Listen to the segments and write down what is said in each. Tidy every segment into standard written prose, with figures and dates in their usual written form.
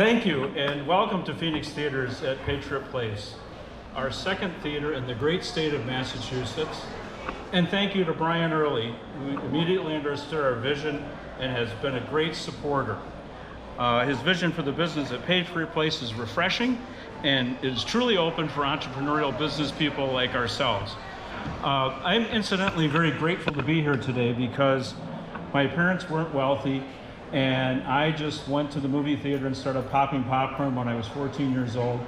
Thank you, and welcome to Phoenix Theaters at Patriot Place, our second theater in the great state of Massachusetts. And thank you to Brian Early, who immediately understood our vision and has been a great supporter. His vision for the business at Patriot Place is refreshing and is truly open for entrepreneurial business people like ourselves. I'm incidentally very grateful to be here today because my parents weren't wealthy, and I just went to the movie theater and started popping popcorn when I was 14 years old,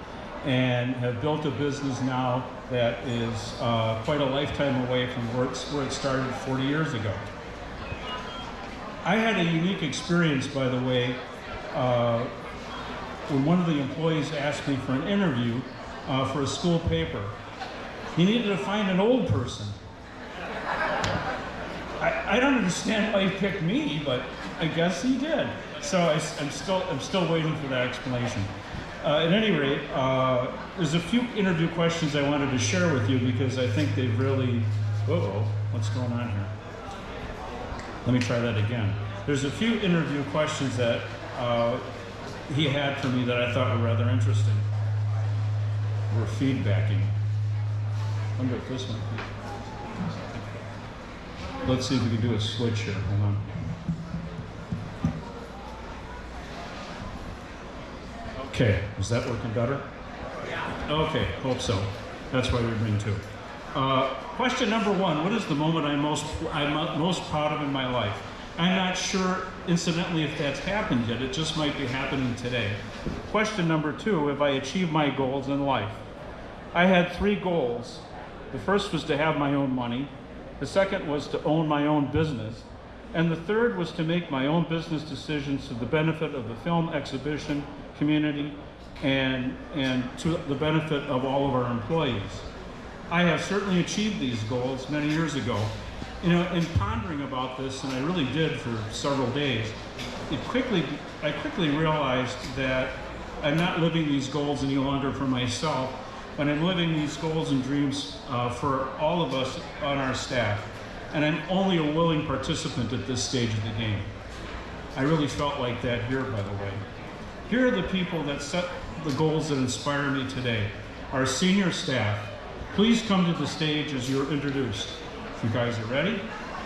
and have built a business now that is quite a lifetime away from where it started 40 years ago. I had a unique experience, by the way, when one of the employees asked me for an interview for a school paper. He needed to find an old person. I don't understand why he picked me, but I guess he did. So I'm still waiting for that explanation. At any rate, there's a few interview questions I wanted to share with you because I think they've really, what's going on here? Let me try that again. There's a few interview questions that he had for me that I thought were rather interesting. We're feedbacking. I wonder if this one. Let's see if we can do a switch here. Hold on. Okay, is that working better? Okay, hope so. That's why we're bringing two. Question number one: what is the moment I'm most proud of in my life? I'm not sure, incidentally, if that's happened yet. It just might be happening today. Question number two: have I achieved my goals in life? I had 3 goals. The first was to have my own money. The second was to own my own business. And the third was to make my own business decisions to the benefit of the film exhibition community and to the benefit of all of our employees. I have certainly achieved these goals many years ago. You know, in pondering about this, and I really did for several days, I quickly realized that I'm not living these goals any longer for myself, but I'm living these goals and dreams for all of us on our staff. And I'm only a willing participant at this stage of the game. I really felt like that here, by the way. Here are the people that set the goals that inspire me today. Our senior staff. Please come to the stage as you're introduced. If you guys are ready.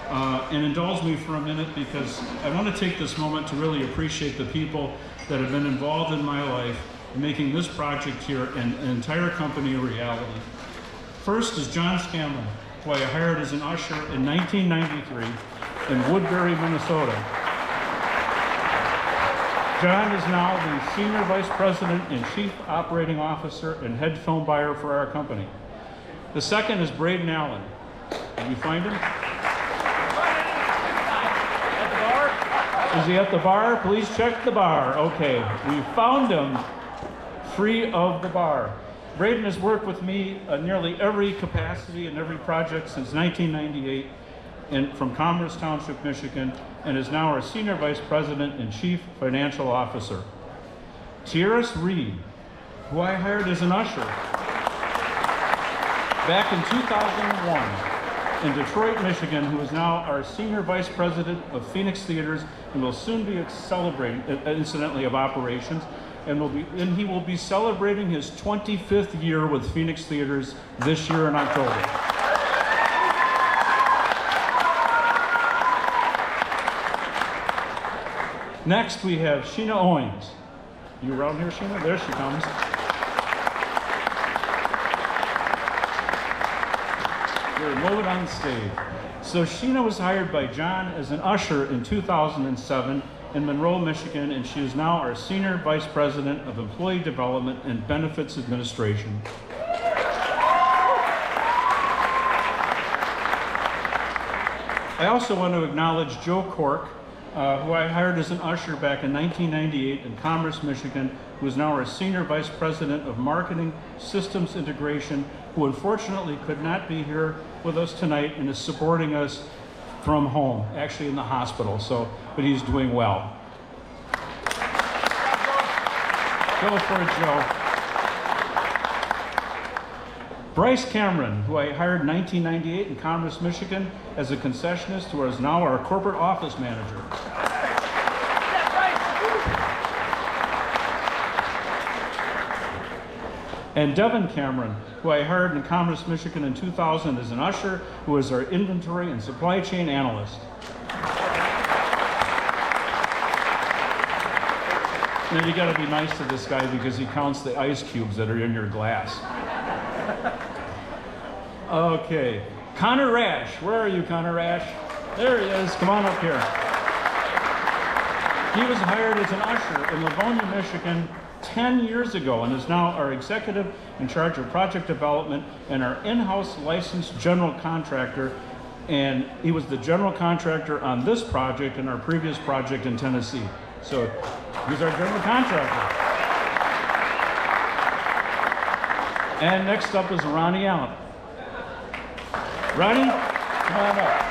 And indulge me for a minute because I want to take this moment to really appreciate the people that have been involved in my life in making this project here and an entire company a reality. First is John Scanlon, who I hired as an usher in 1993 in Woodbury, Minnesota. John is now the Senior Vice President and Chief Operating Officer and Head Film Buyer for our company. The second is Braden Allen. Did you find him? At the bar? Is he at the bar? Please check the bar. Okay, we found him free of the bar. Braden has worked with me nearly every capacity and every project since 1998 from Commerce Township, Michigan, and is now our Senior Vice President and Chief Financial Officer. Tierras Reed, who I hired as an usher back in 2001 in Detroit, Michigan, who is now our Senior Vice President of Phoenix Theaters and will soon be celebrating, incidentally, of operations, and he will be celebrating his 25th year with Phoenix Theaters this year in October. Next, we have Sheena Owings. You around here, Sheena? There she comes. Here, move it on stage. So Sheena was hired by John as an usher in 2007 in Monroe, Michigan, and she is now our Senior Vice President of Employee Development and Benefits Administration. I also want to acknowledge Joe Cork, who I hired as an usher back in 1998 in Commerce, Michigan, who is now our Senior Vice President of Marketing Systems Integration, who unfortunately could not be here with us tonight and is supporting us from home, actually in the hospital, but he's doing well. Go for it, Joe. Bryce Cameron, who I hired in 1998 in Commerce, Michigan, as a concessionist, who is now our corporate office manager. And Devin Cameron, who I hired in Commerce, Michigan in 2000 as an usher, who is our inventory and supply chain analyst. Now you gotta be nice to this guy because he counts the ice cubes that are in your glass. Okay, Connor Rash, where are you, Connor Rash? There he is, come on up here. He was hired as an usher in Livonia, Michigan 10 years ago and is now our executive in charge of project development and our in-house licensed general contractor. And he was the general contractor on this project and our previous project in Tennessee. So he's our general contractor. And next up is Ronnie Allen. Ronnie, come on up.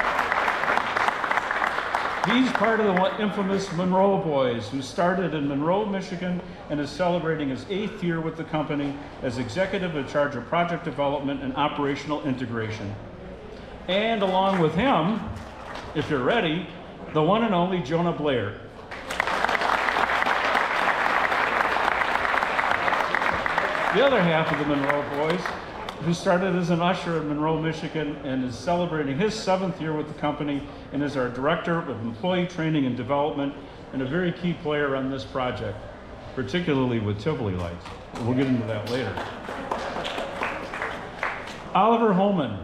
He's part of the infamous Monroe Boys, who started in Monroe, Michigan, and is celebrating his 8th year with the company as executive in charge of project development and operational integration. And along with him, if you're ready, the one and only Jonah Blair. The other half of the Monroe Boys, who started as an usher in Monroe, Michigan, and is celebrating his 7th year with the company and is our director of employee training and development and a very key player on this project, particularly with Tivoli lights. We'll get into that later. Oliver Holman.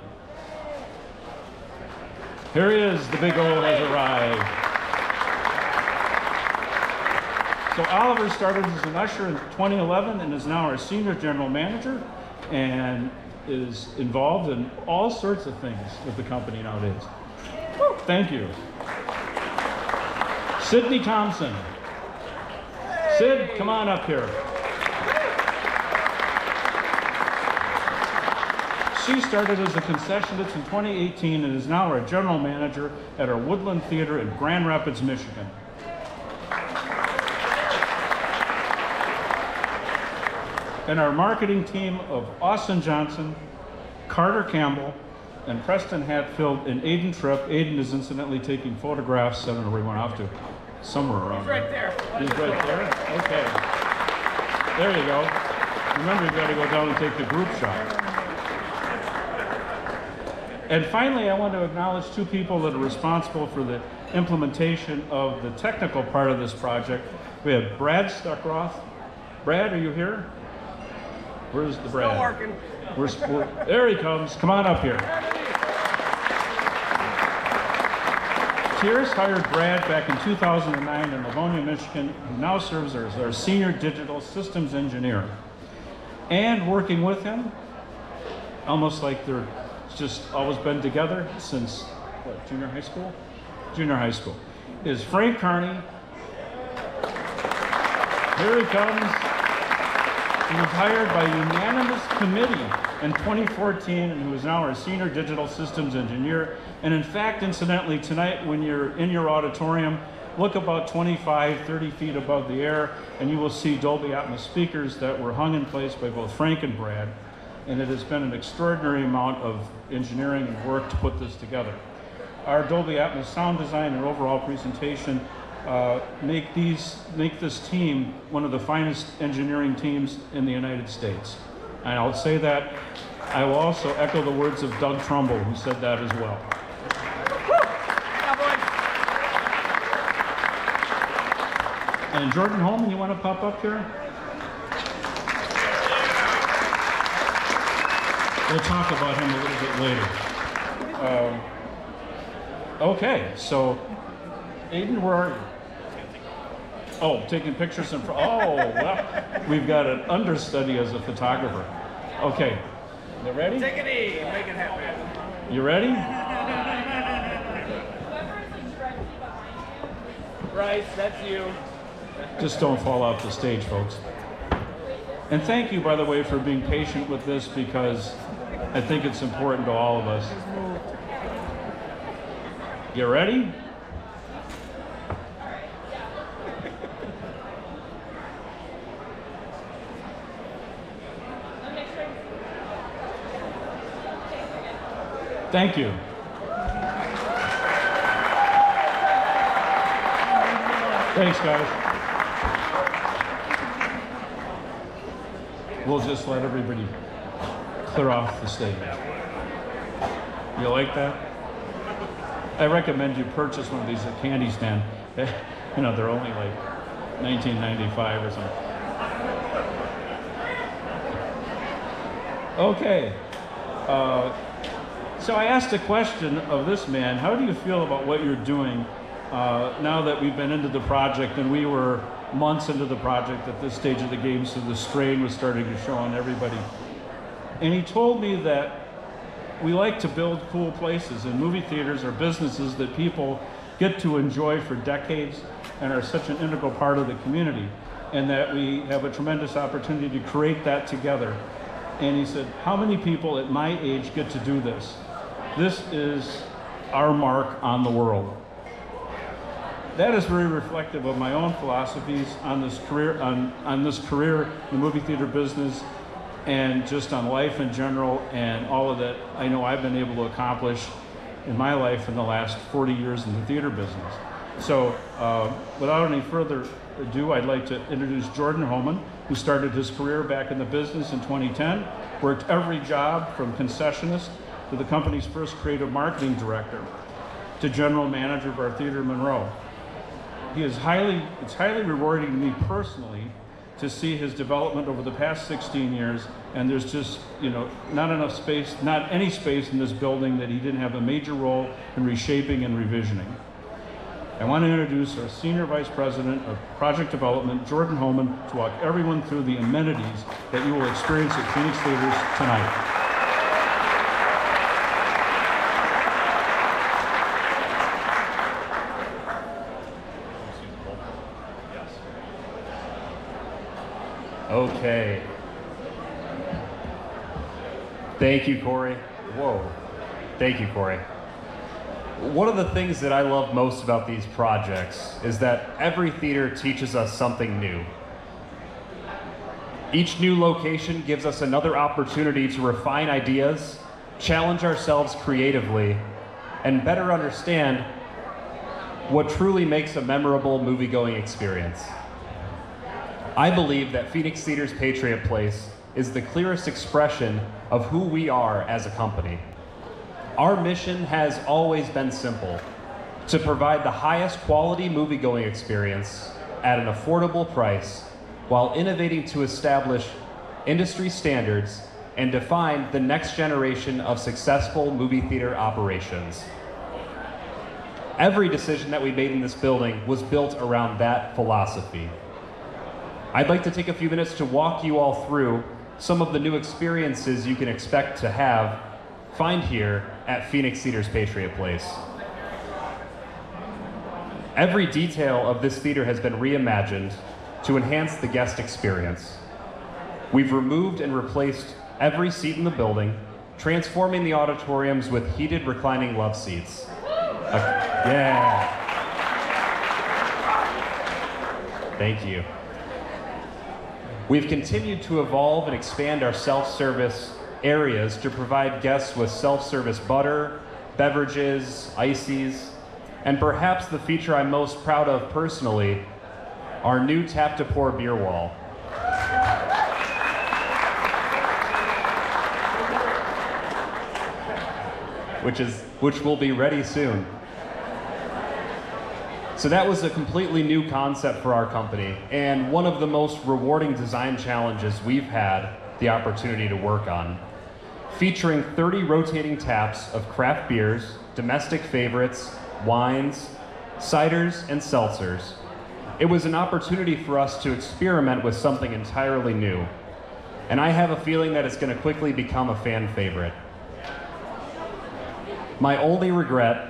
Here he is, the big O has arrived. So Oliver started as an usher in 2011 and is now our senior general manager and is involved in all sorts of things with the company nowadays. Woo, thank you. Sydney Thompson. Sid, come on up here. She started as a concessionist in 2018 and is now our general manager at our Woodland Theater in Grand Rapids, Michigan. And our marketing team of Austin Johnson, Carter Campbell, and Preston Hatfield, and Aiden Tripp. Aiden is incidentally taking photographs. I don't know where he went off to. Somewhere around He's right there. He's right there? Okay. There you go. Remember, you've got to go down and take the group shot. And finally, I want to acknowledge 2 people that are responsible for the implementation of the technical part of this project. We have Brad Stuckroth. Brad, are you here? Where's the Brad? Still working. There he comes. Come on up here. Tierce hired Brad back in 2009 in Livonia, Michigan, who now serves as our senior digital systems engineer. And working with him, almost like they're just always been together since, what, junior high school? Junior high school. Is Frank Carney. Here he comes. He was hired by unanimous committee in 2014 and who is now our senior digital systems engineer. And in fact, incidentally, tonight when you're in your auditorium, look about 25, 30 feet above the air and you will see Dolby Atmos speakers that were hung in place by both Frank and Brad. And it has been an extraordinary amount of engineering and work to put this together. Our Dolby Atmos sound design and overall presentation make this team one of the finest engineering teams in the United States. And I'll say that. I will also echo the words of Doug Trumbull, who said that as well. And Jordan Holman, you want to pop up here? We'll talk about him a little bit later. Okay, so Aiden, where are you? Oh, taking pictures in front. Oh, well, we've got an understudy as a photographer. Okay, you ready? Take it easy, make it happen. You ready? Bryce, that's you. Just don't fall off the stage, folks. And thank you, by the way, for being patient with this because I think it's important to all of us. You ready? Thank you. Thanks, guys. we'll just let everybody clear off the stage. You like that? I recommend you purchase one of these at Candy Stand. You know, they're only like $19.95 or something. Okay. So I asked a question of this man. How do you feel about what you're doing now that we've been into the project, and we were months into the project at this stage of the game, so the strain was starting to show on everybody. And he told me that we like to build cool places, and movie theaters are businesses that people get to enjoy for decades and are such an integral part of the community, and that we have a tremendous opportunity to create that together. And he said, how many people at my age get to do this? This is our mark on the world. That is very reflective of my own philosophies on this career, on this career in the movie theater business, and just on life in general, and all of that I know I've been able to accomplish in my life in the last 40 years in the theater business. So without any further ado, I'd like to introduce Jordan Homan, who started his career back in the business in 2010, worked every job from concessionist to the company's first creative marketing director to general manager of our theater in Monroe. It's highly rewarding to me personally to see his development over the past 16 years, and there's just, you know, not enough space, not any space in this building that he didn't have a major role in reshaping and revisioning. I want to introduce our Senior Vice President of Project Development, Jordan Homan, to walk everyone through the amenities that you will experience at Phoenix Theaters tonight. Okay. Thank you, Corey. Whoa. Thank you, Corey. One of the things that I love most about these projects is that every theater teaches us something new. Each new location gives us another opportunity to refine ideas, challenge ourselves creatively, and better understand what truly makes a memorable movie-going experience. I believe that Phoenix Theaters Patriot Place is the clearest expression of who we are as a company. Our mission has always been simple: to provide the highest quality movie-going experience at an affordable price while innovating to establish industry standards and define the next generation of successful movie theater operations. Every decision that we made in this building was built around that philosophy. I'd like to take a few minutes to walk you all through some of the new experiences you can expect to find here at Phoenix Theaters Patriot Place. Every detail of this theater has been reimagined to enhance the guest experience. We've removed and replaced every seat in the building, transforming the auditoriums with heated reclining love seats. Yeah. Thank you. We've continued to evolve and expand our self-service areas to provide guests with self-service butter, beverages, ices, and perhaps the feature I'm most proud of personally, our new tap-to-pour beer wall. Which will be ready soon. So that was a completely new concept for our company, and one of the most rewarding design challenges we've had the opportunity to work on. Featuring 30 rotating taps of craft beers, domestic favorites, wines, ciders, and seltzers. It was an opportunity for us to experiment with something entirely new, and I have a feeling that it's going to quickly become a fan favorite. My only regret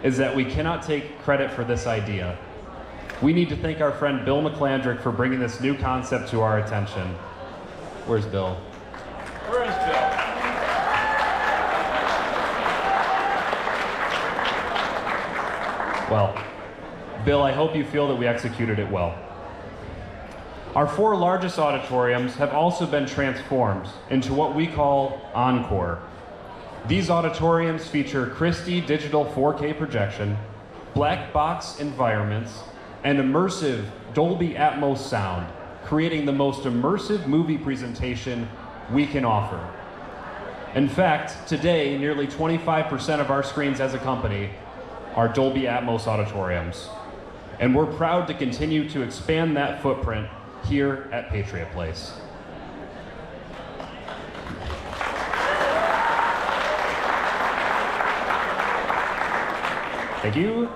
is that we cannot take credit for this idea. We need to thank our friend Bill McClandrick for bringing this new concept to our attention. Where's Bill? Where is Bill? Well, Bill, I hope you feel that we executed it well. Our 4 largest auditoriums have also been transformed into what we call Encore. These auditoriums feature Christie digital 4K projection, black box environments, and immersive Dolby Atmos sound, creating the most immersive movie presentation we can offer. In fact, today, nearly 25% of our screens as a company are Dolby Atmos auditoriums. And we're proud to continue to expand that footprint here at Patriot Place. Thank you.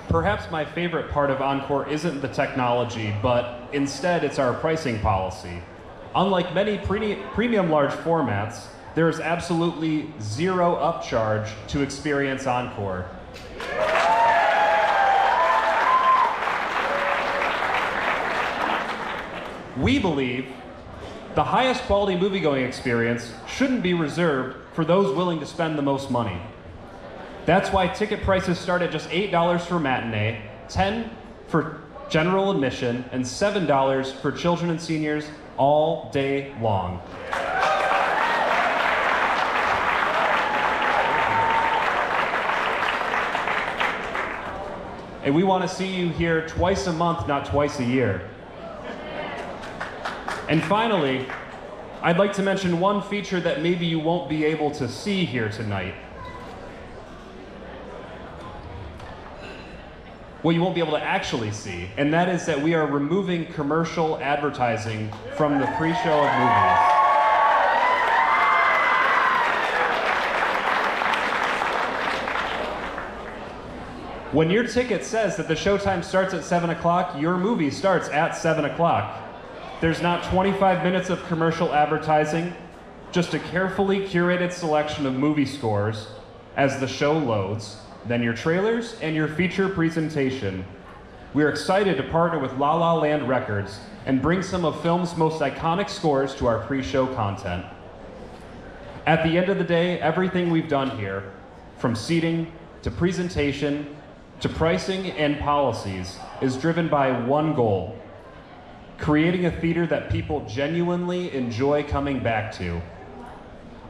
Perhaps my favorite part of Encore isn't the technology, but instead it's our pricing policy. Unlike many premium large formats, there is absolutely zero upcharge to experience Encore. We believe the highest quality moviegoing experience shouldn't be reserved for those willing to spend the most money. That's why ticket prices start at just $8 for matinee, $10 for general admission, and $7 for children and seniors all day long. And we want to see you here twice a month, not twice a year. And finally, I'd like to mention one feature that maybe you won't be able to see here tonight. What you won't be able to actually see, and that is that we are removing commercial advertising from the pre-show of movies. When your ticket says that the showtime starts at 7 o'clock, your movie starts at 7 o'clock. There's not 25 minutes of commercial advertising, just a carefully curated selection of movie scores as the show loads, then your trailers and your feature presentation. We're excited to partner with La La Land Records and bring some of film's most iconic scores to our pre-show content. At the end of the day, everything we've done here, from seating to presentation to pricing and policies, is driven by one goal: creating a theater that people genuinely enjoy coming back to.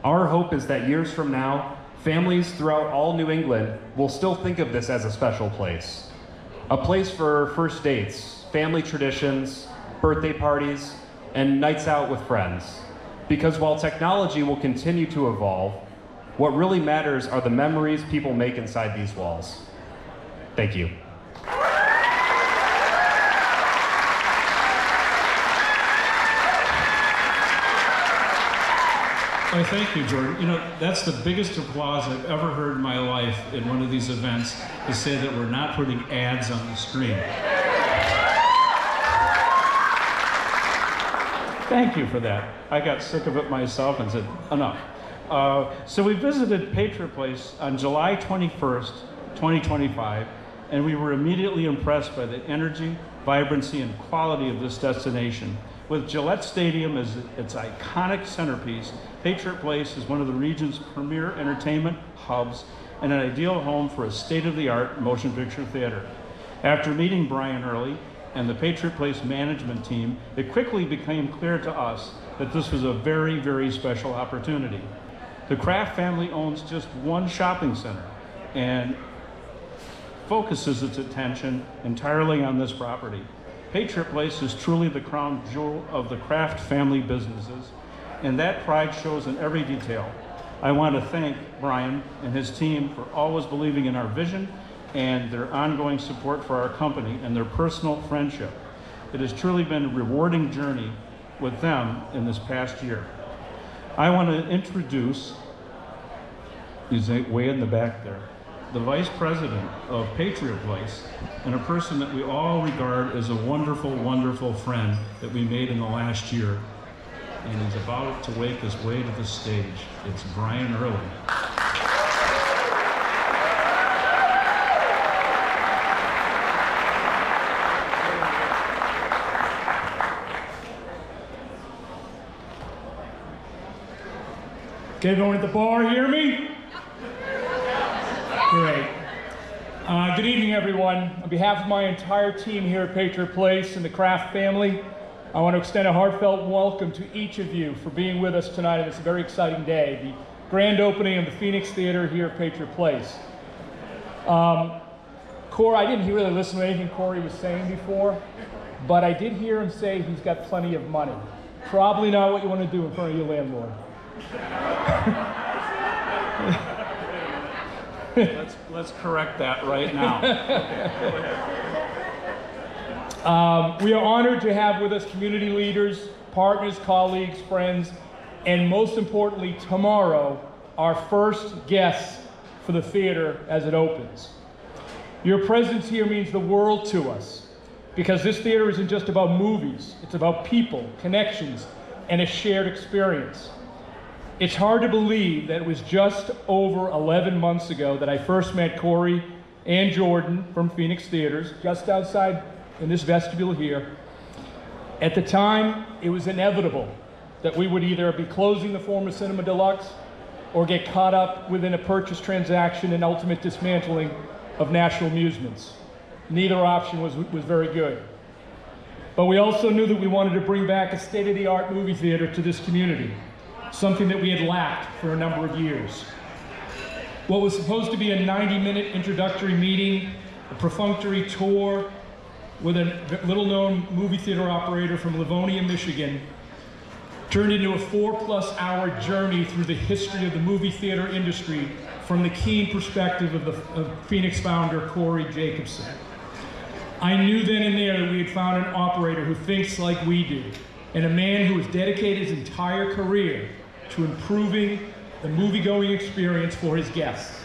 Our hope is that years from now, families throughout all New England will still think of this as a special place. A place for first dates, family traditions, birthday parties, and nights out with friends. Because while technology will continue to evolve, what really matters are the memories people make inside these walls. Thank you. Why, thank you, Jordan. You know, that's the biggest applause I've ever heard in my life in one of these events, to say that we're not putting ads on the screen. Thank you for that. I got sick of it myself and said, enough. So we visited Patriot Place on July 21st, 2025, and we were immediately impressed by the energy, vibrancy, and quality of this destination. With Gillette Stadium as its iconic centerpiece, Patriot Place is one of the region's premier entertainment hubs and an ideal home for a state-of-the-art motion picture theater. After meeting Brian Early and the Patriot Place management team, it quickly became clear to us that this was a very, very special opportunity. The Kraft family owns just one shopping center and focuses its attention entirely on this property. Patriot Place is truly the crown jewel of the Kraft family businesses, and that pride shows in every detail. I want to thank Brian and his team for always believing in our vision and their ongoing support for our company and their personal friendship. It has truly been a rewarding journey with them in this past year. I want to introduce, he's way in the back there, the Vice President of Patriot Place, and a person that we all regard as a wonderful, wonderful friend that we made in the last year. And he's about to wake his way to the stage. It's Brian Early. Can everyone at the bar hear me? Great. Good evening, everyone. On behalf of my entire team here at Patriot Place and the Kraft family, I want to extend a heartfelt welcome to each of you for being with us tonight on this very exciting day, the grand opening of the Phoenix Theater here at Patriot Place. Corey, I didn't really listen to anything Corey was saying before, but I did hear him say he's got plenty of money. Probably not what you want to do in front of your landlord. Let's correct that right now. We are honored to have with us community leaders, partners, colleagues, friends, and most importantly, tomorrow, our first guests for the theater as it opens. Your presence here means the world to us, because this theater isn't just about movies, it's about people, connections, and a shared experience. It's hard to believe that it was just over 11 months ago that I first met Corey and Jordan from Phoenix Theaters, just outside in this vestibule here. At the time, it was inevitable that we would either be closing the former Cinema Deluxe or get caught up within a purchase transaction and ultimate dismantling of National Amusements. Neither option was very good. But we also knew that we wanted to bring back a state-of-the-art movie theater to this community, something that we had lacked for a number of years. What was supposed to be a 90-minute introductory meeting, a perfunctory tour with a little-known movie theater operator from Livonia, Michigan, turned into a 4+ hour journey through the history of the movie theater industry from the keen perspective of Phoenix founder Corey Jacobson. I knew then and there that we had found an operator who thinks like we do, and a man who has dedicated his entire career to improving the movie-going experience for his guests.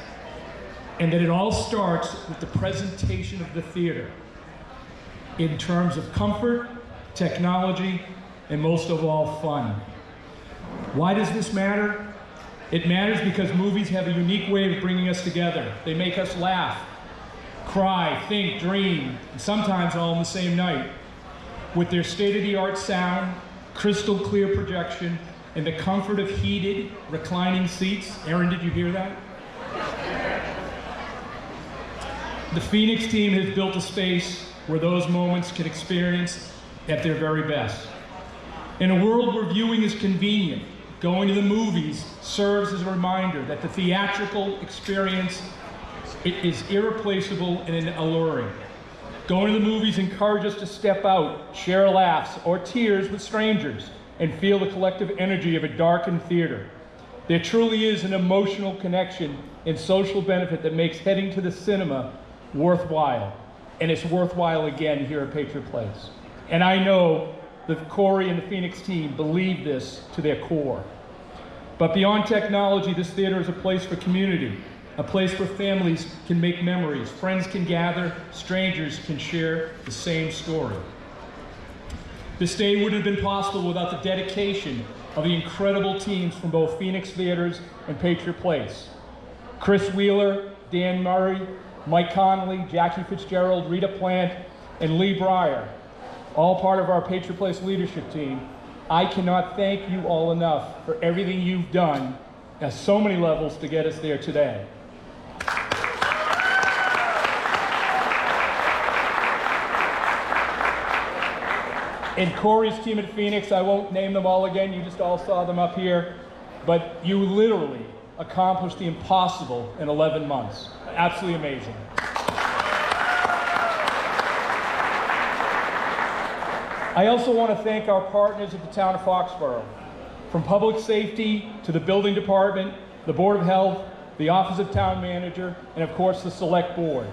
And that it all starts with the presentation of the theater in terms of comfort, technology, and most of all, fun. Why does this matter? It matters because movies have a unique way of bringing us together. They make us laugh, cry, think, dream, and sometimes all in the same night. With their state-of-the-art sound, crystal clear projection, and the comfort of heated, reclining seats. Aaron, did you hear that? The Phoenix team has built a space where those moments can experience at their very best. In a world where viewing is convenient, going to the movies serves as a reminder that the theatrical experience is irreplaceable and alluring. Going to the movies encourages us to step out, share laughs or tears with strangers, and feel the collective energy of a darkened theater. There truly is an emotional connection and social benefit that makes heading to the cinema worthwhile. And it's worthwhile again here at Patriot Place. And I know that Corey and the Phoenix team believe this to their core. But beyond technology, this theater is a place for community, a place where families can make memories, friends can gather, strangers can share the same story. This day wouldn't have been possible without the dedication of the incredible teams from both Phoenix Theaters and Patriot Place. Chris Wheeler, Dan Murray, Mike Connolly, Jackie Fitzgerald, Rita Plant, and Lee Breyer, all part of our Patriot Place leadership team. I cannot thank you all enough for everything you've done at so many levels to get us there today. And Corey's team at Phoenix, I won't name them all again, you just all saw them up here, but you literally accomplished the impossible in 11 months. Absolutely amazing. I also want to thank our partners at the town of Foxborough. From public safety to the building department, the Board of Health, the Office of Town Manager, and of course the Select Board.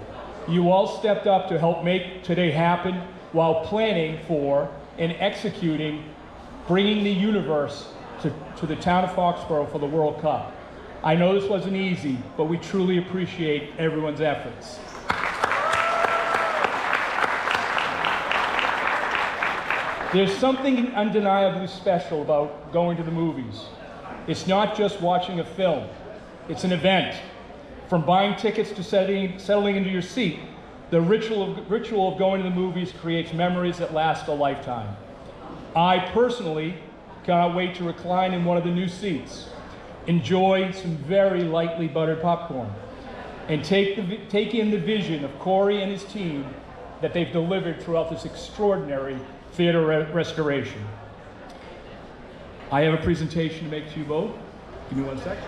You all stepped up to help make today happen while planning for and executing bringing the universe to the town of Foxborough for the World Cup. I know this wasn't easy, but we truly appreciate everyone's efforts. There's something undeniably special about going to the movies. It's not just watching a film, it's an event. From buying tickets to settling into your seat, the ritual of going to the movies creates memories that last a lifetime. I personally cannot wait to recline in one of the new seats, enjoy some very lightly buttered popcorn, and take in the vision of Corey and his team that they've delivered throughout this extraordinary theater restoration. I have a presentation to make to you both. Give me 1 sec.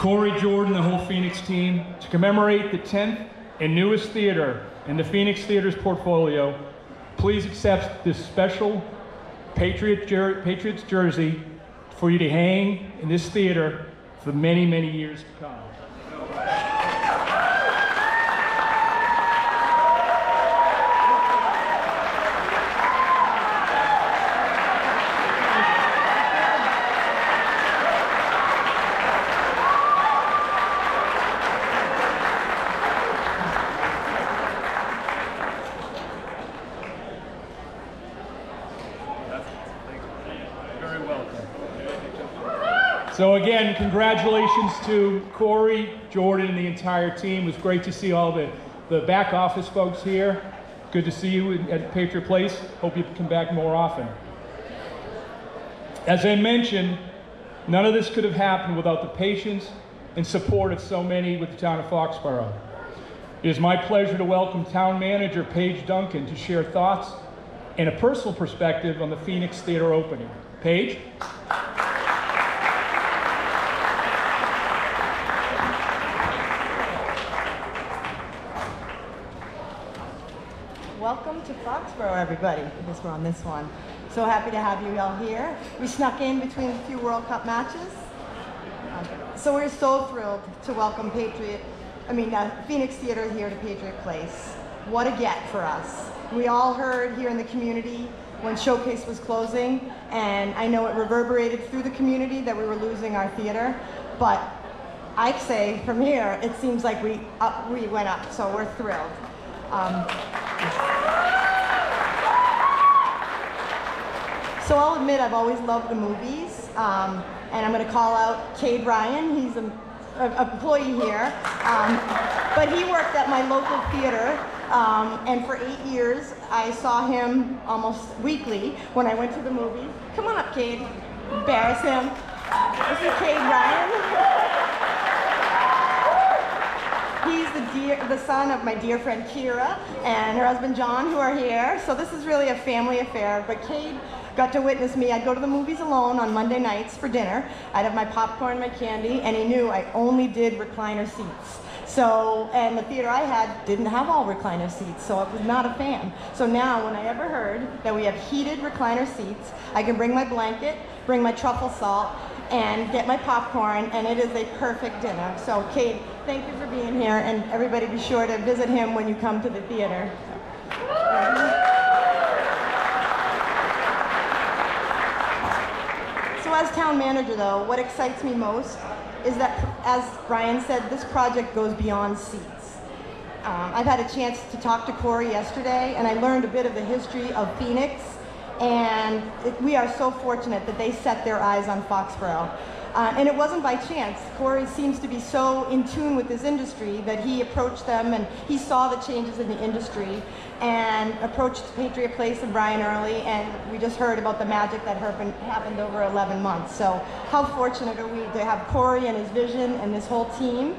Corey, Jordan, the whole Phoenix team, to commemorate the 10th and newest theater in the Phoenix Theater's portfolio, please accept this special Patriots jersey for you to hang in this theater for many, many years to come. So again, congratulations to Corey, Jordan, and the entire team. It was great to see all the back office folks here. Good to see you at Patriot Place. Hope you come back more often. As I mentioned, none of this could have happened without the patience and support of so many with the town of Foxborough. It is my pleasure to welcome Town Manager Paige Duncan to share thoughts and a personal perspective on the Phoenix Theater opening. Paige? Welcome to Foxborough, everybody. I guess we're on this one. So happy to have you all here. We snuck in between a few World Cup matches. So we're so thrilled to welcome Phoenix Theater here to Patriot Place. What a get for us. We all heard here in the community when Showcase was closing, and I know it reverberated through the community that we were losing our theater, but I'd say from here, it seems like we went up, so we're thrilled. So I'll admit I've always loved the movies, and I'm going to call out Cade Ryan. He's an employee here, but he worked at my local theater, and for 8 years I saw him almost weekly when I went to the movies. Come on up, Cade. Embarrass him. This is Cade Ryan. He's the son of my dear friend Kira and her husband John, who are here. So this is really a family affair. But Cade got to witness me. I'd go to the movies alone on Monday nights for dinner. I'd have my popcorn, my candy, and he knew I only did recliner seats. So, and the theater I had didn't have all recliner seats, so I was not a fan. So now, when I ever heard that we have heated recliner seats, I can bring my blanket, bring my truffle salt, and get my popcorn, and it is a perfect dinner. So, Cade, thank you for being here, and everybody be sure to visit him when you come to the theater. So as town manager, though, what excites me most is that, as Brian said, this project goes beyond seats. I've had a chance to talk to Corey yesterday, and I learned a bit of the history of Phoenix, and we are so fortunate that they set their eyes on Foxborough. And it wasn't by chance. Corey seems to be so in tune with this industry that he approached them, and he saw the changes in the industry and approached Patriot Place and Brian early, and we just heard about the magic that happened over 11 months. So how fortunate are we to have Corey and his vision and this whole team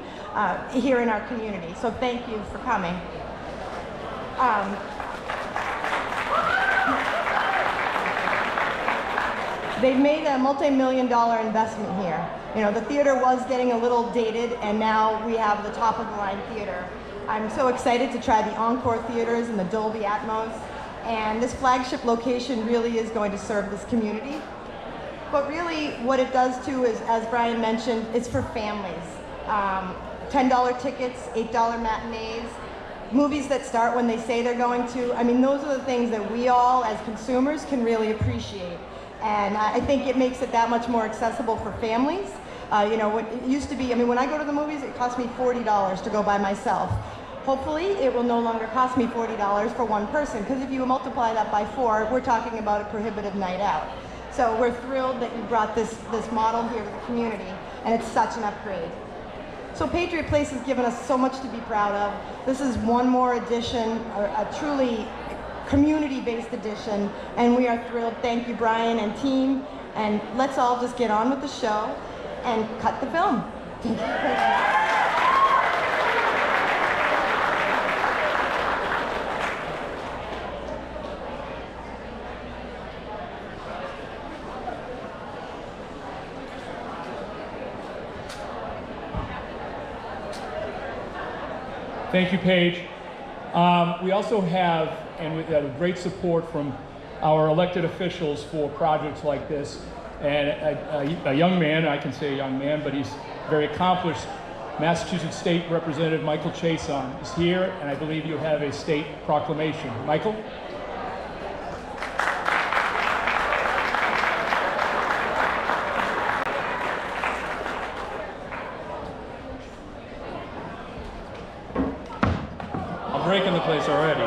here in our community. So thank you for coming. They've made a multi-million-dollar investment here. You know, the theater was getting a little dated, and now we have the top-of-the-line theater. I'm so excited to try the Encore theaters and the Dolby Atmos, and this flagship location really is going to serve this community. But really, what it does too is, as Brian mentioned, it's for families. $10 tickets, $8 matinees, movies that start when they say they're going to. I mean, those are the things that we all, as consumers, can really appreciate. And I think it makes it that much more accessible for families. You know, it used to be, I mean, when I go to the movies, it cost me $40 to go by myself. Hopefully, it will no longer cost me $40 for one person, because if you multiply that by 4, we're talking about a prohibitive night out. So we're thrilled that you brought this model here to the community, and it's such an upgrade. So Patriot Place has given us so much to be proud of. This is one more edition, a truly community-based edition, and we are thrilled. Thank you, Brian and team, and let's all just get on with the show and cut the film. Thank you, Paige. We also have, and we have great support from our elected officials for projects like this. And a young man, I can say a young man, but he's very accomplished, Massachusetts State Representative Michael Chason is here, and I believe you have a state proclamation. Michael? I'm breaking the place already.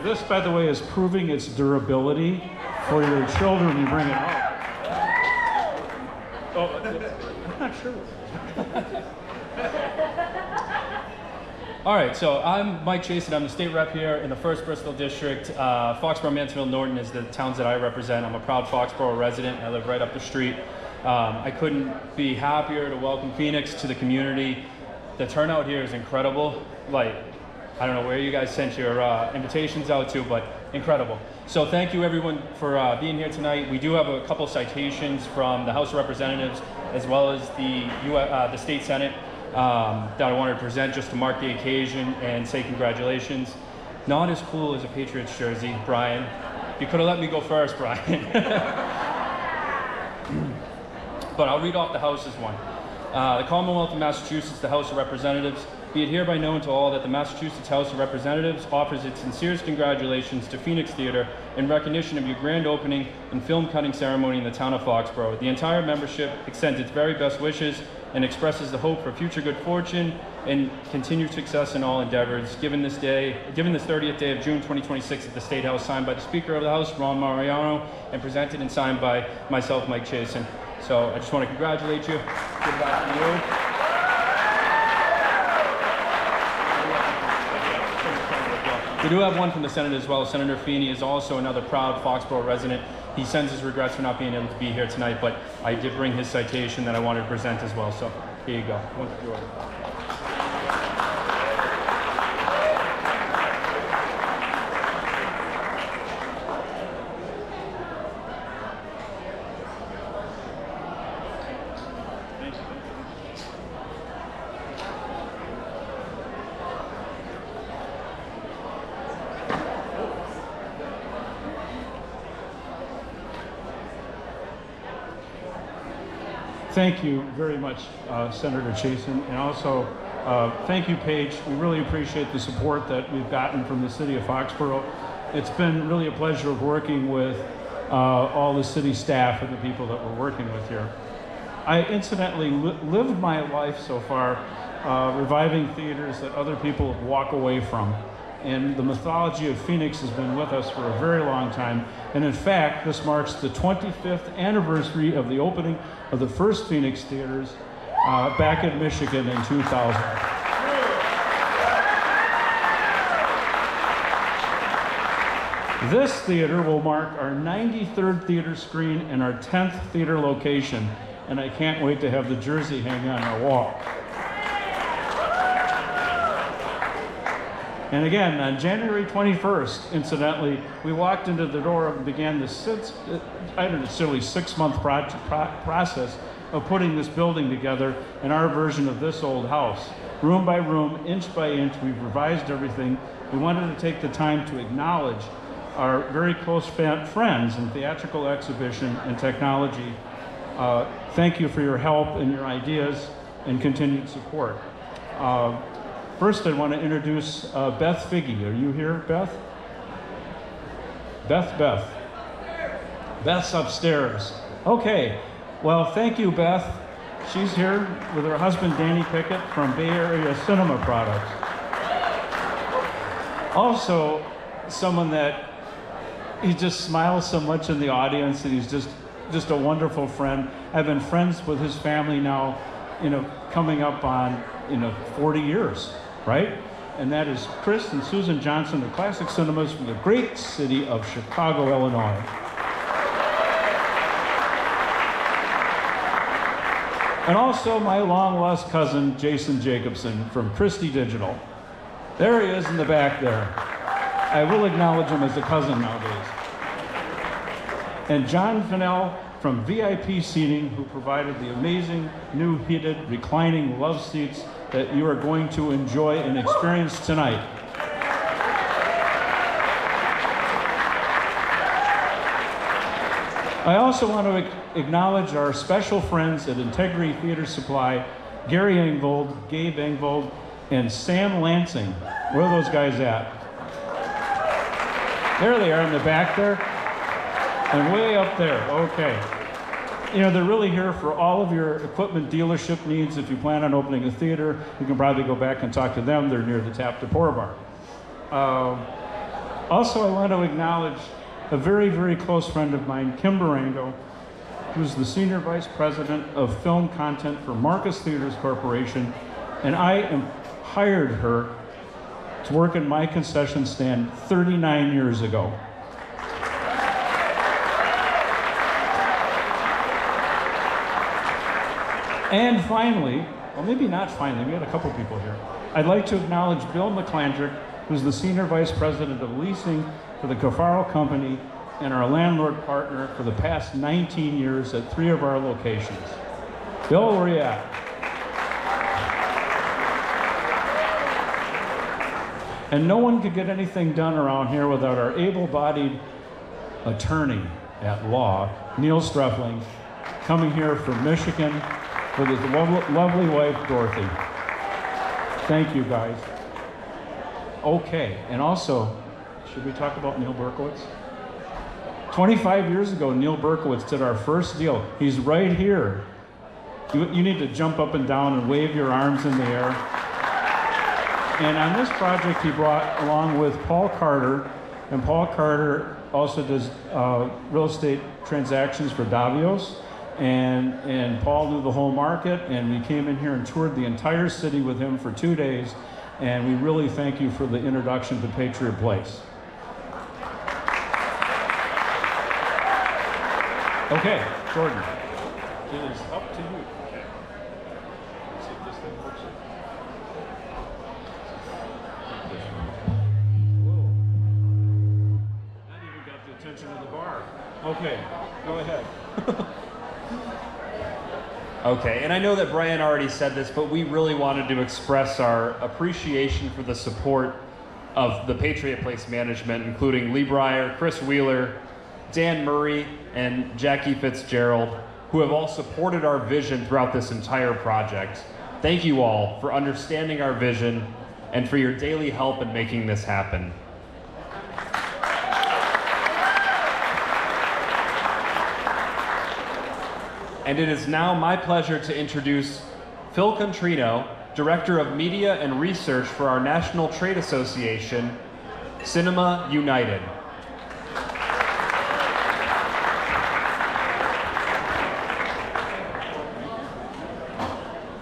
This, by the way, is proving its durability for your children when you bring it home. Oh, I'm not sure. All right, so I'm Mike Chason. I'm the state rep here in the 1st Bristol District. Foxborough, Mansfield, Norton is the towns that I represent. I'm a proud Foxborough resident. I live right up the street. I couldn't be happier to welcome Phoenix to the community. The turnout here is incredible. Like, I don't know where you guys sent your invitations out to, but incredible. So thank you everyone for being here tonight. We do have a couple citations from the House of Representatives as well as the State Senate that I wanted to present just to mark the occasion and say congratulations. Not as cool as a Patriots jersey, Brian. You could have let me go first, Brian. But I'll read off the House's one. The Commonwealth of Massachusetts, the House of Representatives, be it hereby known to all that the Massachusetts House of Representatives offers its sincerest congratulations to Phoenix Theater in recognition of your grand opening and film cutting ceremony in the town of Foxborough. The entire membership extends its very best wishes and expresses the hope for future good fortune and continued success in all endeavors. Given this 30th day of June 2026 at the State House, signed by the Speaker of the House, Ron Mariano, and presented and signed by myself, Mike Chason. So I just want to congratulate you. Give back to you. We do have one from the Senate as well. Senator Feeney is also another proud Foxborough resident. He sends his regrets for not being able to be here tonight, but I did bring his citation that I wanted to present as well. So here you go. One for yours. Thank you very much, Senator Chason, and also thank you, Paige. We really appreciate the support that we've gotten from the city of Foxborough. It's been really a pleasure working with all the city staff and the people that we're working with here. I incidentally lived my life so far reviving theaters that other people walk away from. And the mythology of Phoenix has been with us for a very long time. And in fact, this marks the 25th anniversary of the opening of the first Phoenix theaters back in Michigan in 2000. This theater will mark our 93rd theater screen and our 10th theater location. And I can't wait to have the jersey hang on our wall. And again, on January 21st, incidentally, we walked into the door and began the silly 6-month process of putting this building together in our version of this old house. Room by room, inch by inch, we've revised everything. We wanted to take the time to acknowledge our very close friends in theatrical exhibition and technology. Thank you for your help and your ideas and continued support. First, I want to introduce Beth Figge. Are you here, Beth? Beth. Beth's upstairs. Okay. Well, thank you, Beth. She's here with her husband, Danny Pickett, from Bay Area Cinema Products. Also, someone that he just smiles so much in the audience, and he's just a wonderful friend. I've been friends with his family now, coming up on 40 years. Right? And that is Chris and Susan Johnson of Classic Cinemas from the great city of Chicago, Illinois. And also my long-lost cousin, Jason Jacobson from Christie Digital. There he is in the back there. I will acknowledge him as a cousin nowadays. And John Fennell from VIP Seating, who provided the amazing new heated reclining love seats that you are going to enjoy and experience tonight. I also want to acknowledge our special friends at Integrity Theater Supply, Gary Engvold, Gabe Engvold, and Sam Lansing. Where are those guys at? There they are in the back there. And way up there, okay. You know, they're really here for all of your equipment dealership needs. If you plan on opening a theater, you can probably go back and talk to them. They're near the Tap to Pour Bar. Also, I want to acknowledge a very, very close friend of mine, Kim Barango, who's the Senior Vice President of Film Content for Marcus Theaters Corporation, and I hired her to work in my concession stand 39 years ago. And finally, well, maybe not finally, we had a couple people here. I'd like to acknowledge Bill McClandrick, who's the Senior Vice President of Leasing for the Cafaro Company and our landlord partner for the past 19 years at 3 of our locations. Bill, where are you at? And no one could get anything done around here without our able-bodied attorney at law, Neil Streffling, coming here from Michigan with his lovely wife, Dorothy. Thank you, guys. Okay, and also, should we talk about Neil Berkowitz? 25 years ago, Neil Berkowitz did our first deal. He's right here. You need to jump up and down and wave your arms in the air. And on this project, he brought along with Paul Carter, and Paul Carter also does real estate transactions for Davios. And Paul knew the whole market, and we came in here and toured the entire city with him for 2 days. And we really thank you for the introduction to Patriot Place. Okay, Jordan, it is up to you. Okay. Let's see if this thing works. Whoa. That even got the attention of the bar. Okay, go ahead. Okay, and I know that Brian already said this, but we really wanted to express our appreciation for the support of the Patriot Place management, including Lee Breyer, Chris Wheeler, Dan Murray, and Jackie Fitzgerald, who have all supported our vision throughout this entire project. Thank you all for understanding our vision and for your daily help in making this happen. And it is now my pleasure to introduce Phil Contrino, Director of Media and Research for our National Trade Association, Cinema United.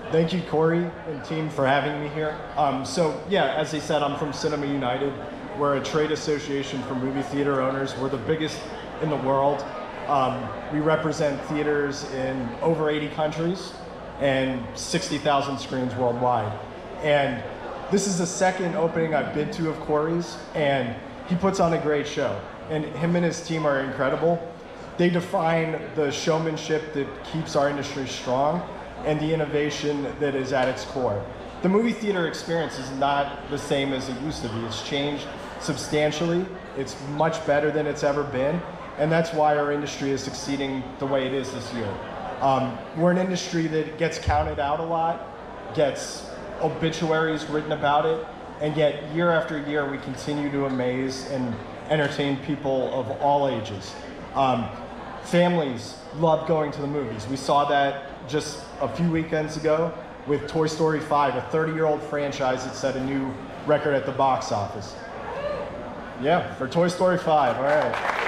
Thank you, Corey and team, for having me here. As they said, I'm from Cinema United. We're a trade association for movie theater owners. We're the biggest in the world. We represent theaters in over 80 countries and 60,000 screens worldwide. And this is the second opening I've been to of Corey's, and he puts on a great show. And him and his team are incredible. They define the showmanship that keeps our industry strong and the innovation that is at its core. The movie theater experience is not the same as it used to be. It's changed substantially. It's much better than it's ever been. And that's why our industry is succeeding the way it is this year. We're an industry that gets counted out a lot, gets obituaries written about it, and yet year after year we continue to amaze and entertain people of all ages. Families love going to the movies. We saw that just a few weekends ago with Toy Story 5, a 30-year-old franchise that set a new record at the box office. Yeah, for Toy Story 5, all right.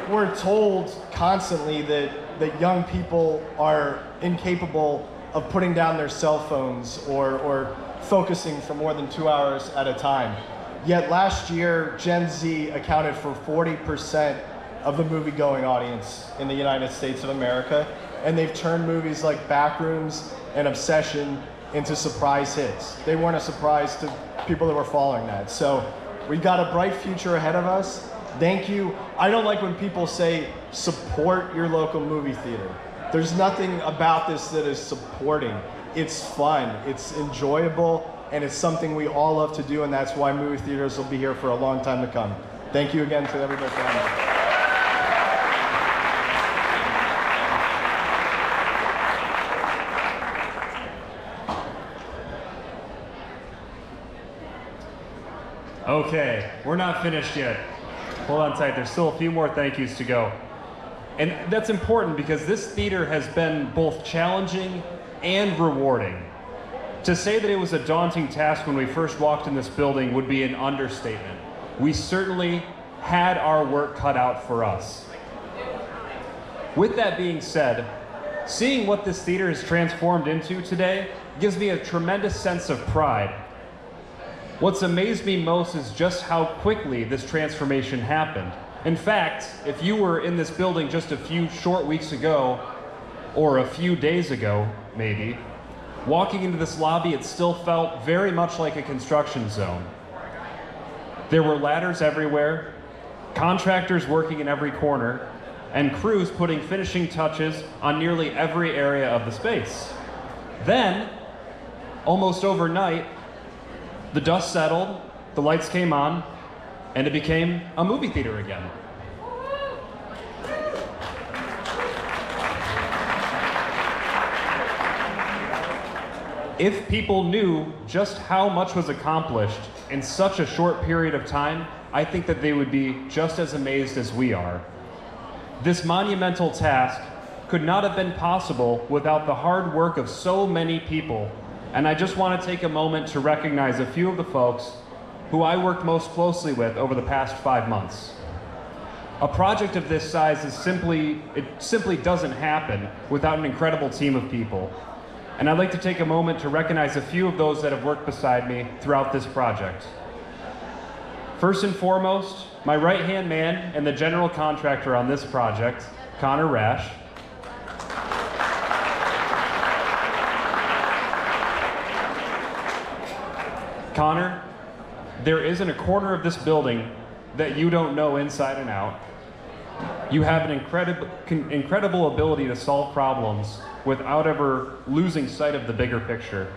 We're told constantly that young people are incapable of putting down their cell phones or focusing for more than 2 hours at a time. Yet last year, Gen Z accounted for 40% of the movie-going audience in the United States of America, and they've turned movies like Backrooms and Obsession into surprise hits. They weren't a surprise to people that were following that. So we got a bright future ahead of us. Thank you. I don't like when people say support your local movie theater. There's nothing about this that is supporting. It's fun, it's enjoyable, and it's something we all love to do, and that's why movie theaters will be here for a long time to come. Thank you again to everybody for having me. Okay, we're not finished yet. Hold on tight, there's still a few more thank yous to go. And that's important because this theater has been both challenging and rewarding. To say that it was a daunting task when we first walked in this building would be an understatement. We certainly had our work cut out for us. With that being said, seeing what this theater has transformed into today gives me a tremendous sense of pride. What's amazed me most is just how quickly this transformation happened. In fact, if you were in this building just a few short weeks ago, or a few days ago, maybe, walking into this lobby, it still felt very much like a construction zone. There were ladders everywhere, contractors working in every corner, and crews putting finishing touches on nearly every area of the space. Then, almost overnight, the dust settled, the lights came on, and it became a movie theater again. If people knew just how much was accomplished in such a short period of time, I think that they would be just as amazed as we are. This monumental task could not have been possible without the hard work of so many people, and I just want to take a moment to recognize a few of the folks who I worked most closely with over the past 5 months. A project of this size simply doesn't happen without an incredible team of people. And I'd like to take a moment to recognize a few of those that have worked beside me throughout this project. First and foremost, my right-hand man and the general contractor on this project, Connor Rash. Connor, there isn't a corner of this building that you don't know inside and out. You have an incredible ability to solve problems without ever losing sight of the bigger picture.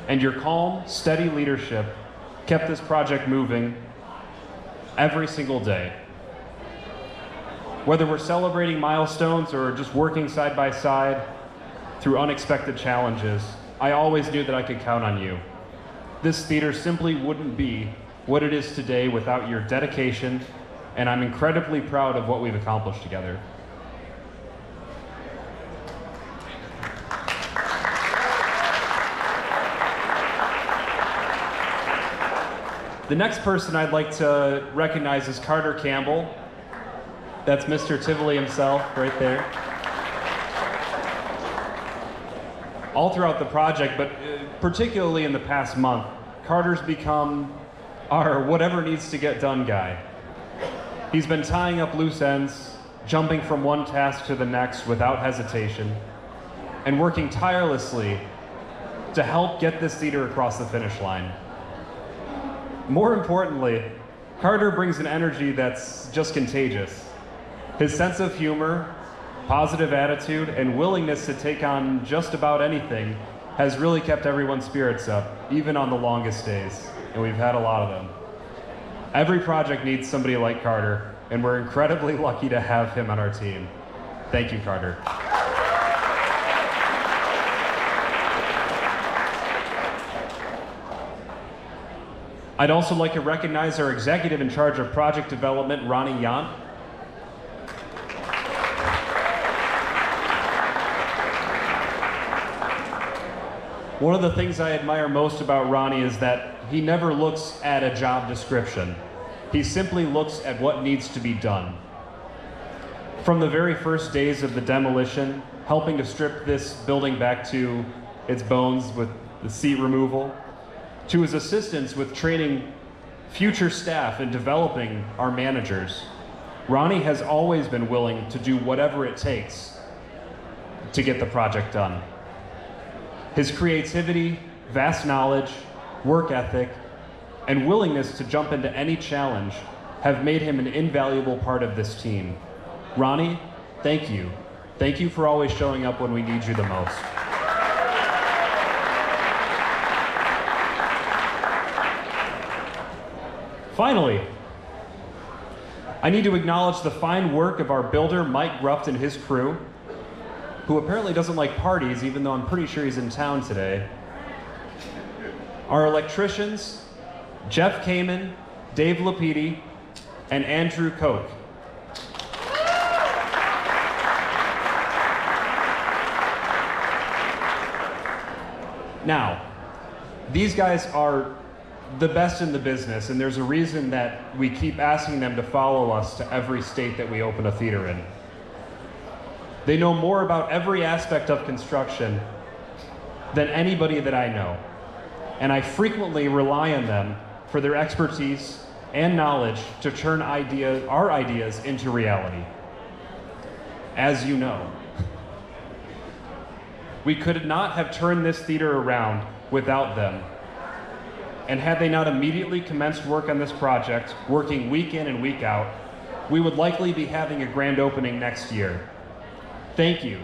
And your calm, steady leadership kept this project moving every single day. Whether we're celebrating milestones or just working side by side through unexpected challenges, I always knew that I could count on you. This theater simply wouldn't be what it is today without your dedication, and I'm incredibly proud of what we've accomplished together. The next person I'd like to recognize is Carter Campbell. That's Mr. Tivoli himself right there. All throughout the project, but particularly in the past month, Carter's become our whatever needs to get done guy. He's been tying up loose ends, jumping from one task to the next without hesitation, and working tirelessly to help get this theater across the finish line. More importantly, Carter brings an energy that's just contagious. His sense of humor, positive attitude, and willingness to take on just about anything has really kept everyone's spirits up, even on the longest days, and we've had a lot of them. Every project needs somebody like Carter, and we're incredibly lucky to have him on our team. Thank you, Carter. I'd also like to recognize our executive in charge of project development, Ronnie Yant. One of the things I admire most about Ronnie is that he never looks at a job description. He simply looks at what needs to be done. From the very first days of the demolition, helping to strip this building back to its bones with the seat removal, to his assistance with training future staff and developing our managers, Ronnie has always been willing to do whatever it takes to get the project done. His creativity, vast knowledge, work ethic, and willingness to jump into any challenge have made him an invaluable part of this team. Ronnie, thank you. Thank you for always showing up when we need you the most. Finally, I need to acknowledge the fine work of our builder, Mike Gruft, and his crew, who apparently doesn't like parties, even though I'm pretty sure he's in town today. Our electricians, Jeff Kamen, Dave Lapidi, and Andrew Koch. Now, these guys are the best in the business, and there's a reason that we keep asking them to follow us to every state that we open a theater in. They know more about every aspect of construction than anybody that I know, and I frequently rely on them for their expertise and knowledge to turn our ideas into reality. As you know, we could not have turned this theater around without them. And had they not immediately commenced work on this project, working week in and week out, we would likely be having a grand opening next year. Thank you.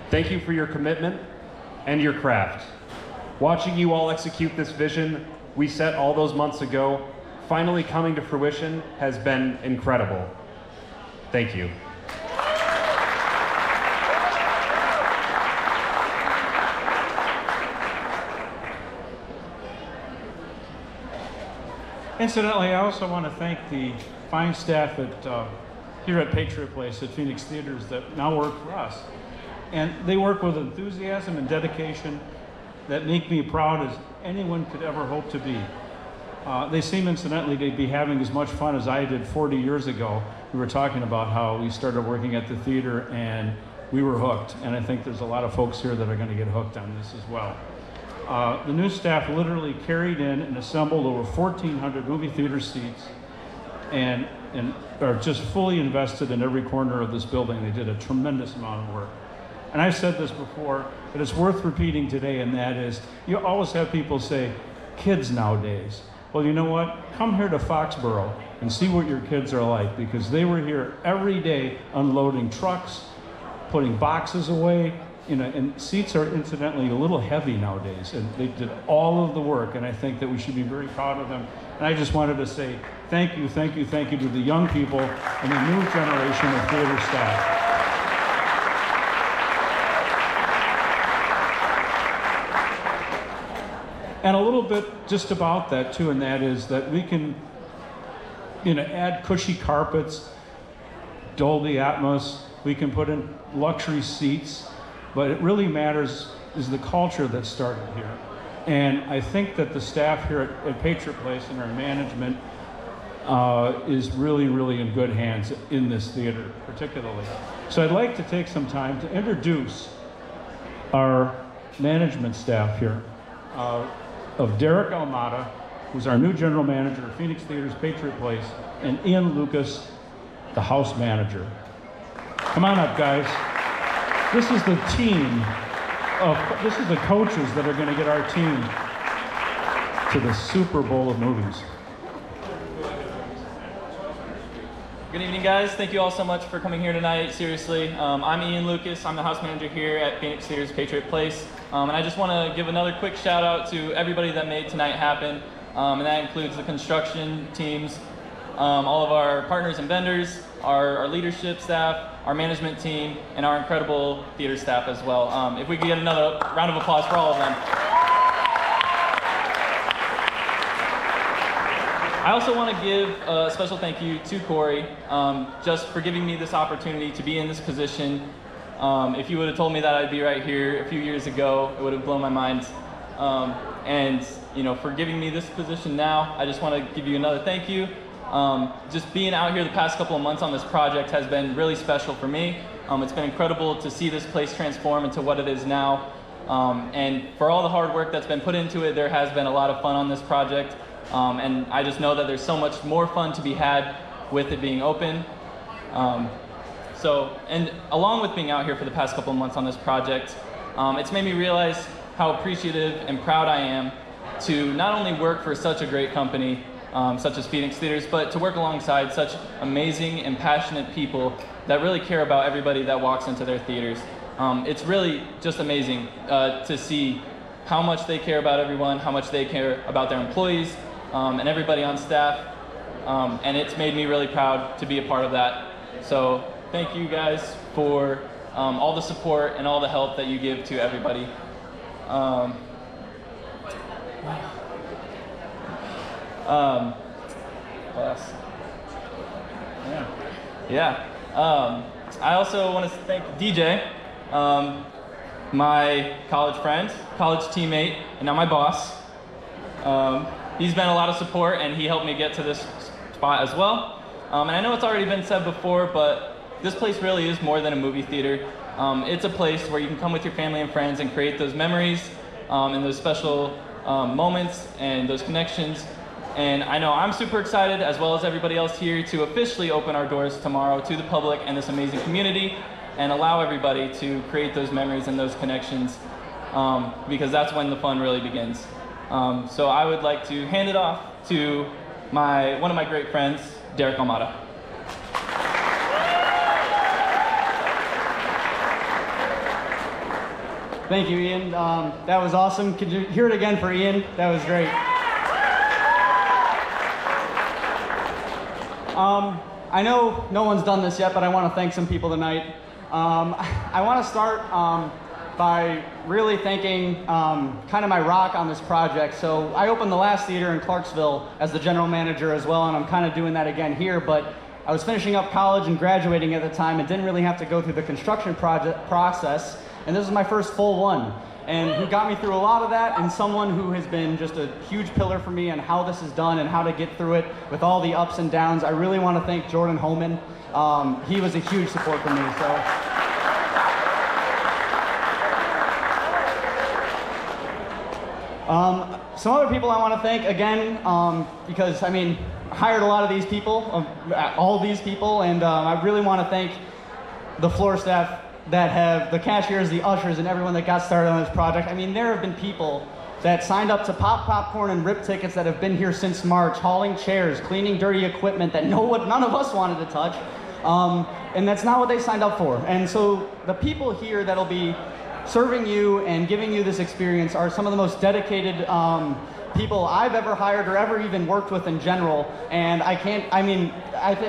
Thank you for your commitment and your craft. Watching you all execute this vision we set all those months ago, finally coming to fruition, has been incredible. Thank you. Incidentally, I also want to thank the fine staff here at Patriot Place at Phoenix Theaters that now work for us. And they work with enthusiasm and dedication that make me proud as anyone could ever hope to be. They seem, incidentally, to be having as much fun as I did 40 years ago. We were talking about how we started working at the theater and we were hooked. And I think there's a lot of folks here that are going to get hooked on this as well. The new staff literally carried in and assembled over 1,400 movie theater seats and are just fully invested in every corner of this building. They did a tremendous amount of work. And I've said this before, but it's worth repeating today, and that is, you always have people say, kids nowadays. Well, you know what? Come here to Foxborough and see what your kids are like, because they were here every day unloading trucks, putting boxes away, and seats are incidentally a little heavy nowadays, and they did all of the work, and I think that we should be very proud of them. And I just wanted to say thank you to the young people and the new generation of theater staff. And a little bit just about that too, and that is that we can add cushy carpets, Dolby Atmos, we can put in luxury seats, but it really matters is the culture that started here. And I think that the staff here at Patriot Place and our management is really, really in good hands in this theater, particularly. So I'd like to take some time to introduce our management staff here, of Derek Almada, who's our new general manager of Phoenix Theaters, Patriot Place, and Ian Lucas, the house manager. Come on up, guys. This is the team this is the coaches that are going to get our team to the Super Bowl of movies. Good evening, guys. Thank you all so much for coming here tonight. Seriously, I'm Ian Lucas. I'm the house manager here at Phoenix Theaters, Patriot Place. And I just want to give another quick shout out to everybody that made tonight happen. And that includes the construction teams, all of our partners and vendors, our leadership staff, our management team, and our incredible theater staff as well. If we could get another round of applause for all of them. I also want to give a special thank you to Corey, just for giving me this opportunity to be in this position. If you would have told me that I'd be right here a few years ago, it would have blown my mind. And for giving me this position now, I just want to give you another thank you. Just being out here the past couple of months on this project has been really special for me. It's been incredible to see this place transform into what it is now. And for all the hard work that's been put into it, there has been a lot of fun on this project. And I just know that there's so much more fun to be had with it being open. And along with being out here for the past couple of months on this project, it's made me realize how appreciative and proud I am to not only work for such a great company, such as Phoenix Theaters, but to work alongside such amazing and passionate people that really care about everybody that walks into their theaters. It's really just amazing to see how much they care about everyone, how much they care about their employees and everybody on staff. And it's made me really proud to be a part of that. So thank you guys for all the support and all the help that you give to everybody. What else? Yeah. I also want to thank DJ, my college friend, college teammate, and now my boss. He's been a lot of support, and he helped me get to this spot as well. And I know it's already been said before, but this place really is more than a movie theater. It's a place where you can come with your family and friends and create those memories and those special moments and those connections. And I know I'm super excited, as well as everybody else here, to officially open our doors tomorrow to the public and this amazing community and allow everybody to create those memories and those connections because that's when the fun really begins. So I would like to hand it off to one of my great friends, Derek Almada. Thank you, Ian. That was awesome. Could you hear it again for Ian? That was great. I know no one's done this yet, but I want to thank some people tonight. I want to start by really thanking kind of my rock on this project. So I opened the last theater in Clarksville as the general manager as well, and I'm kind of doing that again here, but I was finishing up college and graduating at the time and didn't really have to go through the construction process, and this is my first full one. And who got me through a lot of that, and someone who has been just a huge pillar for me on how this is done and how to get through it with all the ups and downs. I really want to thank Jordan Homan. He was a huge support for me. Some other people I want to thank again, because I mean, I hired a lot of these people, all these people, and I really want to thank the floor staff that have the cashiers, the ushers, and everyone that got started on this project. I mean, there have been people that signed up to pop popcorn and rip tickets that have been here since March, hauling chairs, cleaning dirty equipment that none of us wanted to touch, and that's not what they signed up for. And so the people here that'll be serving you and giving you this experience are some of the most dedicated people I've ever hired or ever even worked with in general. And I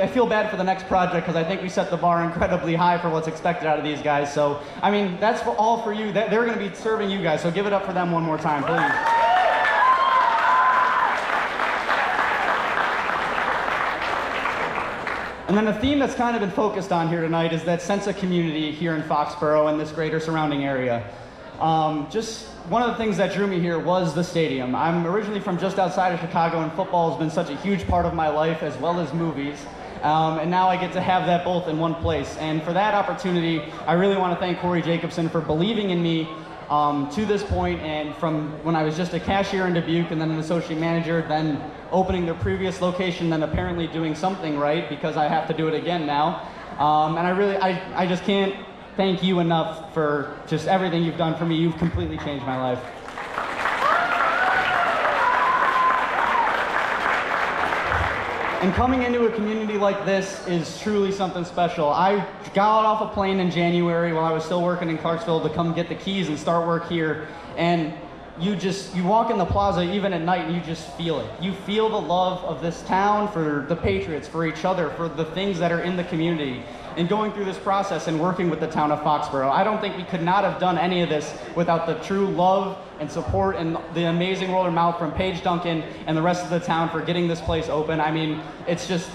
feel bad for the next project because I think we set the bar incredibly high for what's expected out of these guys. So, I mean, that's all for you. They're going to be serving you guys, so give it up for them one more time, please. And then the theme that's kind of been focused on here tonight is that sense of community here in Foxborough and this greater surrounding area. Just one of the things that drew me here was the stadium. I'm originally from just outside of Chicago, and football has been such a huge part of my life, as well as movies. And now I get to have that both in one place. And for that opportunity, I really want to thank Corey Jacobson for believing in me to this point, and from when I was just a cashier in Dubuque and then an associate manager, then opening the previous location, then apparently doing something right because I have to do it again now. And I just can't thank you enough for just everything you've done for me. You've completely changed my life. And coming into a community like this is truly something special. I got off a plane in January while I was still working in Clarksville to come get the keys and start work here. And you walk in the plaza even at night and you just feel it. You feel the love of this town for the Patriots, for each other, for the things that are in the community. And going through this process and working with the town of Foxborough, I don't think we could not have done any of this without the true love and support and the amazing word of mouth from Paige Duncan and the rest of the town for getting this place open. I mean, it's just,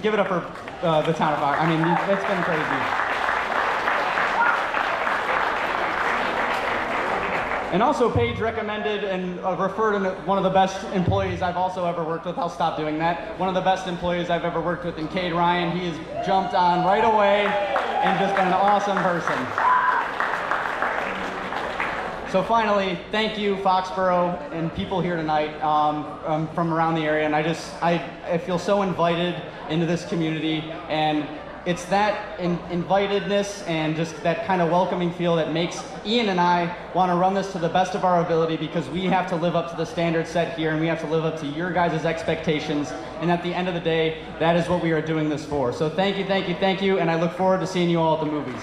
give it up for the town of Foxborough. I mean, it's been crazy. And also, Paige recommended and referred to one of the best employees I've also ever worked with. I'll stop doing that. One of the best employees I've ever worked with in Cade Ryan. He has jumped on right away and just been an awesome person. So finally, thank you, Foxborough, and people here tonight from around the area. And I feel so invited into this community. And it's that invitedness and just that kind of welcoming feel that makes Ian and I want to run this to the best of our ability, because we have to live up to the standards set here and we have to live up to your guys' expectations. And at the end of the day, that is what we are doing this for. So thank you, thank you, thank you, and I look forward to seeing you all at the movies.